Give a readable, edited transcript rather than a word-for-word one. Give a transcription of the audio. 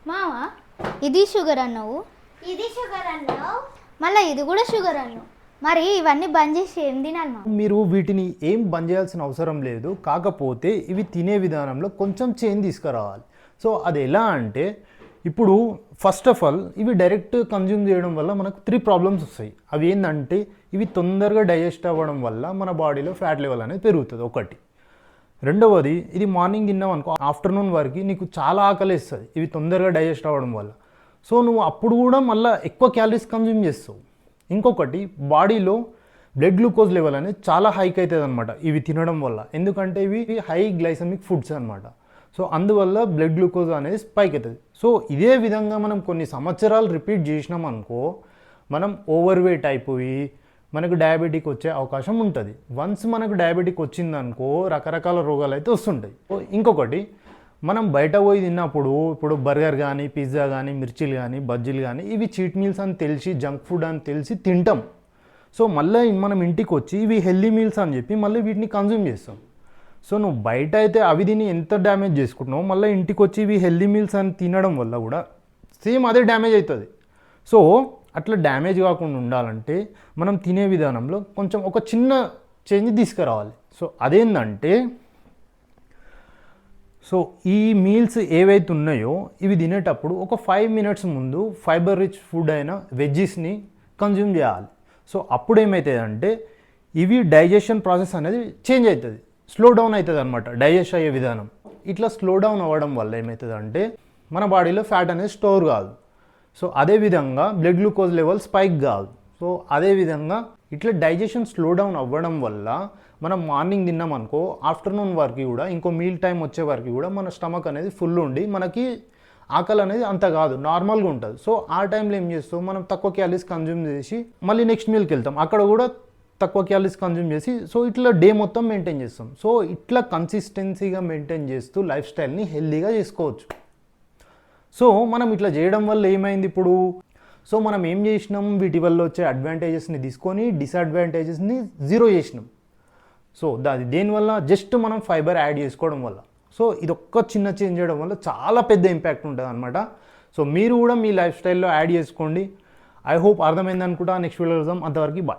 మావా ఇది షుగర్ అన్నావు, ఇది షుగర్ అన్నావు, మళ్ళీ ఇది కూడా షుగర్ అన్నావు. మరి ఇవన్నీ బంద్ చేసి ఏం తినాలి మా? మీరు వీటిని ఏం బంద్ చేయాల్సిన అవసరం లేదు, కాకపోతే ఇవి తినే విధానంలో కొంచెం చేంజ్ తీసుకురావాలి. సో అది ఎలా అంటే, ఇప్పుడు ఫస్ట్ ఆఫ్ ఆల్ ఇవి డైరెక్ట్ కన్జ్యూమ్ చేయడం వల్ల మనకు 3 ప్రాబ్లమ్స్ వస్తాయి. అవి ఏంటంటే, ఇవి తొందరగా డైజెస్ట్ అవ్వడం వల్ల మన బాడీలో ఫ్యాట్ లెవెల్ అనేది పెరుగుతుంది ఒకటి. రెండవది, ఇది మార్నింగ్ తిన్నావు అనుకో, ఆఫ్టర్నూన్ వరకు నీకు చాలా ఆకలి వేస్తుంది ఇవి తొందరగా డైజెస్ట్ అవ్వడం వల్ల. సో నువ్వు అప్పుడు కూడా మళ్ళీ ఎక్కువ క్యాలరీస్ కన్జ్యూమ్ చేస్తావు. ఇంకొకటి, బాడీలో బ్లడ్ గ్లూకోజ్ లెవెల్ అనేది చాలా హైక్ అవుతుంది అనమాట ఇవి తినడం వల్ల. ఎందుకంటే ఇవి హై గ్లైసమిక్ ఫుడ్స్ అనమాట. సో అందువల్ల బ్లడ్ గ్లూకోజ్ అనేది స్పైక్ అవుతుంది. సో ఇదే విధంగా మనం కొన్ని సంవత్సరాలు రిపీట్ చేసినాం అనుకో, మనం ఓవర్ వెయిట్ అయిపోయి మనకు డయాబెటిక్ వచ్చే అవకాశం ఉంటుంది. వన్స్ మనకు డయాబెటిక్ వచ్చిందనుకో రకరకాల రోగాలు అయితే వస్తుంటాయి. ఇంకొకటి, మనం బయట పోయి తిన్నప్పుడు ఇప్పుడు బర్గర్ కానీ, పిజ్జా కానీ, మిర్చీలు కానీ, బజ్జీలు కానీ, ఇవి చీట్ మీల్స్ అని తెలిసి, జంక్ ఫుడ్ అని తెలిసి తింటాం. సో మళ్ళీ మనం ఇంటికి వచ్చి ఇవి హెల్దీ మీల్స్ అని చెప్పి మళ్ళీ వీటిని కన్జ్యూమ్ చేస్తాం. సో నువ్వు బయట అయితే అవి తిని ఎంత డ్యామేజ్ చేసుకుంటున్నావు, మళ్ళీ ఇంటికి వచ్చి ఇవి హెల్దీ మీల్స్ అని తినడం వల్ల కూడా సేమ్ అదే డ్యామేజ్ అవుతుంది. సో అట్లా డ్యామేజ్ కాకుండా ఉండాలంటే మనం తినే విధానంలో కొంచెం ఒక చిన్న చేంజ్ తీసుకురావాలి. సో అదేంటంటే, సో ఈ మీల్స్ ఏవైతే ఉన్నాయో ఇవి తినేటప్పుడు ఒక 5 మినిట్స్ ముందు ఫైబర్ రిచ్ ఫుడ్ అయిన వెజ్జీస్ని కన్జ్యూమ్ చేయాలి. సో అప్పుడు ఏమవుతుందంటే, ఇవి డైజెషన్ ప్రాసెస్ అనేది చేంజ్ అవుతుంది, స్లో డౌన్ అవుతుంది అనమాట డైజెస్ట్ అయ్యే విధానం. ఇట్లా స్లో డౌన్ అవ్వడం వల్ల ఏమవుతుందంటే, మన బాడీలో ఫ్యాట్ అనేది స్టోర్ కాదు. సో అదేవిధంగా బ్లడ్ గ్లూకోజ్ లెవెల్ స్పైక్ కాదు. సో అదేవిధంగా ఇట్లా డైజెషన్ స్లో డౌన్ అవ్వడం వల్ల మనం మార్నింగ్ తిన్నాం అనుకో, ఆఫ్టర్నూన్ వరకు కూడా ఇంకో మీల్ టైం వచ్చే వరకు కూడా మన స్టమక్ అనేది ఫుల్ ఉండి మనకి ఆకలి అనేది అంత కాదు, నార్మల్గా ఉంటుంది. సో ఆ టైంలో ఏం చేస్తాం, మనం తక్కువ క్యాలరీస్ కన్జ్యూమ్ చేసి మళ్ళీ నెక్స్ట్ మీల్కి వెళ్తాం, అక్కడ కూడా తక్కువ క్యాలరీస్ కన్జ్యూమ్ చేసి, సో ఇట్లా డే మొత్తం మెయింటైన్ చేస్తాం. సో ఇట్లా కన్సిస్టెన్సీగా మెయింటైన్ చేస్తూ లైఫ్ స్టైల్ని హెల్దీగా చేసుకోవచ్చు. సో మనం ఇట్లా చేయడం వల్ల ఏమైంది ఇప్పుడు, సో మనం ఏం చేసినాం, వీటి వల్ల వచ్చే అడ్వాంటేజెస్ని తీసుకొని డిసడ్వాంటేజెస్ని జీరో చేసినాం. సో దేనివల్ల, జస్ట్ మనం ఫైబర్ యాడ్ చేసుకోవడం వల్ల. సో ఇదొక్క చిన్న చేంజ్ చేయడం వల్ల చాలా పెద్ద ఇంపాక్ట్ ఉంటుంది అనమాట. సో మీరు కూడా మీ లైఫ్ స్టైల్లో యాడ్ చేసుకోండి. ఐ హోప్ అర్థమైంది అనుకుంటా. నెక్స్ట్ వీడియో చూద్దాం. అంతవరకు బాయ్.